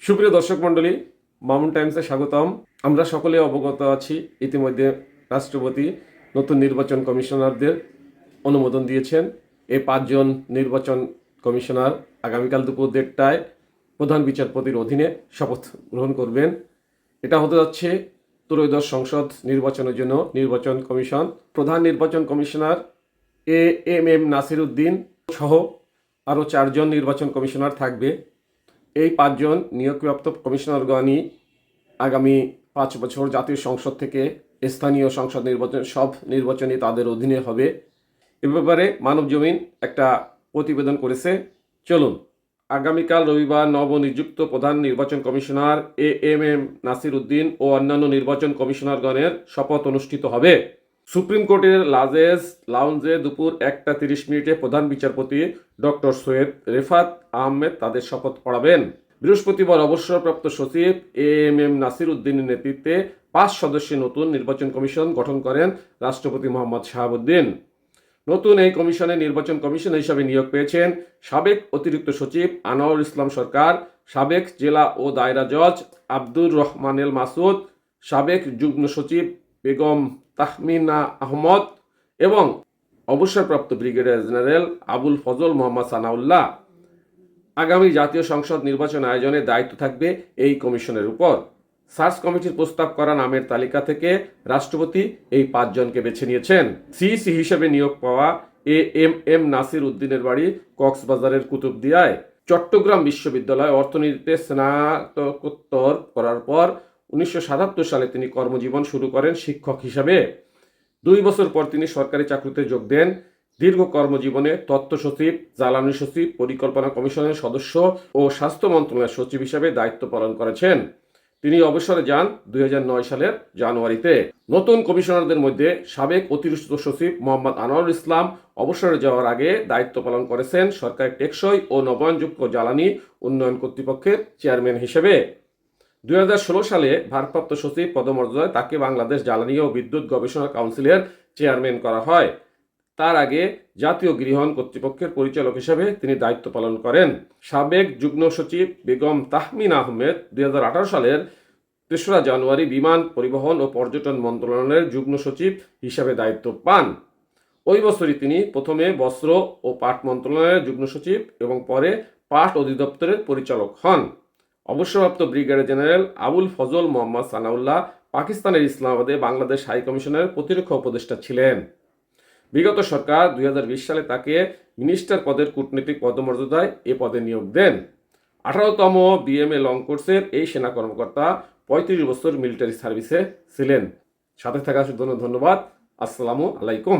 সুপ্রিয় দর্শক মণ্ডলী, মামুন টাইমসে স্বাগতম। আমরা সকলে অবগত আছি, ইতিমধ্যে রাষ্ট্রপতি নতুন নির্বাচন কমিশনারদের অনুমোদন দিয়েছেন। এই 5 জন নির্বাচন কমিশনার আগামীকাল দুপুর 1টায় প্রধান বিচারপতির অধীনে শপথ গ্রহণ করবেন। এটা হতে যাচ্ছে ত্রয়োদশ সংসদ নির্বাচনের জন্য নির্বাচন কমিশন। প্রধান নির্বাচন কমিশনার এএমএম নাসির উদ্দিন সহ আরও 4 জন নির্বাচন কমিশনার থাকবে। এই 5 জন নিয়োগপ্রাপ্ত কমিশনারগণই আগামী 5 বছর জাতীয় সংসদ থেকে স্থানীয় সংসদ নির্বাচন সব নির্বাচনই তাদের অধীনে হবে। এ ব্যাপারে মানবজমিন একটা প্রতিবেদন করেছে। চলুন আগামীকাল রবিবার নবনিযুক্ত প্রধান নির্বাচন কমিশনার এএমএম নাসির উদ্দিন ও অন্যান্য নির্বাচন কমিশনারগণের শপথ অনুষ্ঠিত হবে। সুপ্রিম কোর্টের লাজেস লাউঞ্জে দুপুর 1টা 30 মিনিটে প্রধান বিচারপতি ডক্টর সৈয়দ রেফাত আহমেদ তাদের শপথ পড়াবেন। বৃহস্পতিবার অবসরপ্রাপ্ত সচিব এএমএম নাসির উদ্দিনের নেতৃত্বে 5 সদস্যের নতুন নির্বাচন কমিশন গঠন করেন রাষ্ট্রপতি মোহাম্মদ শাহাবুদ্দিন। নতুন এই কমিশনে নির্বাচন কমিশন হিসাবে নিয়োগ পেয়েছেন সাবেক অতিরিক্ত সচিব আনোয়ারুল ইসলাম সরকার, সাবেক জেলা ও দায়রা জজ আব্দুর রহমানেল মাসুদ, সাবেক যুগ্ম সচিব বেগম তাহমিনা আহমদ এবং অবসরপ্রাপ্ত ব্রিগেডিয়ার জেনারেল আবুল ফজল মোহাম্মদ সানাউল্লাহ। আগামী জাতীয় সংসদ নির্বাচন আয়োজনের দায়িত্ব থাকবে এই কমিশনের উপর। সার্চ কমিটির প্রস্তাব করা নামের তালিকা থেকে রাষ্ট্রপতি এই 5 জনকে বেছে নিয়েছেন। সিইসি হিসেবে নিয়োগ পাওয়া এএমএম নাসির উদ্দিনের বাড়ি কক্সবাজারের কুতুবদিয়ায়। চট্টগ্রাম বিশ্ববিদ্যালয়ে অর্থনীতিতে স্নাতকোত্তর করার পর 1977 সালে তিনি কর্মজীবন শুরু করেন শিক্ষক হিসাবে। 2 বছর পর তিনি সরকারি চাকরিতে যোগ দেন। দীর্ঘ কর্মজীবনে তথ্য সচিব, জ্বালানি সচিব, পরিকল্পনা কমিশনের সদস্য ও স্বাস্থ্য মন্ত্রণালয়ের সচিব হিসাবে দায়িত্ব পালন করেছেন। তিনি অবসরে যান 2009 সালের জানুয়ারিতে। নতুন কমিশনারদের মধ্যে সাবেক অতিরিক্ত সচিব মোহাম্মদ আনোয়ারুল ইসলাম অবসরে যাওয়ার আগে দায়িত্ব পালন করেছেন সরকারের টেকসই ও নবায়নযোগ্য জ্বালানি উন্নয়ন কর্তৃপক্ষের চেয়ারম্যান হিসেবে। 2016 সালে ভারপ্রাপ্ত সচিব পদমর্যাদায় তাকে বাংলাদেশ জ্বালানি ও বিদ্যুৎ গবেষণা কাউন্সিলের চেয়ারম্যান করা হয়। তার আগে জাতীয় গৃহণ কর্তৃপক্ষের পরিচালক হিসেবে তিনি দায়িত্ব পালন করেন। সাবেক যুগ্ম সচিব বেগম তাহমিনা আহমেদ 2018 সালের 3রা জানুয়ারি বিমান পরিবহন ও পর্যটন মন্ত্রণালয়ের যুগ্ম সচিব হিসাবে দায়িত্ব পান। ওই বছরই তিনি প্রথমে বস্ত্র ও পাট মন্ত্রণালয়ের যুগ্ম সচিব এবং পরে পাট অধিদপ্তরের পরিচালক হন। অবসরপ্রাপ্ত ব্রিগেডিয়ার জেনারেল আবুল ফজল মোহাম্মদ সানাউল্লাহ পাকিস্তানের ইসলামাবাদে বাংলাদেশ হাই কমিশনের প্রতিরক্ষা উপদেষ্টা ছিলেন। বিগত সরকার 2020 সালে তাকে মিনিস্টার পদের কূটনৈতিক পদমর্যাদায় এ পদে নিয়োগ দেন। 18তম বিএমএ লং কোর্সের এই সেনা কর্মকর্তা 35 বছর মিলিটারি সার্ভিসে ছিলেন। সাথে থাকার জন্য ধন্যবাদ। আসসালামু আলাইকুম।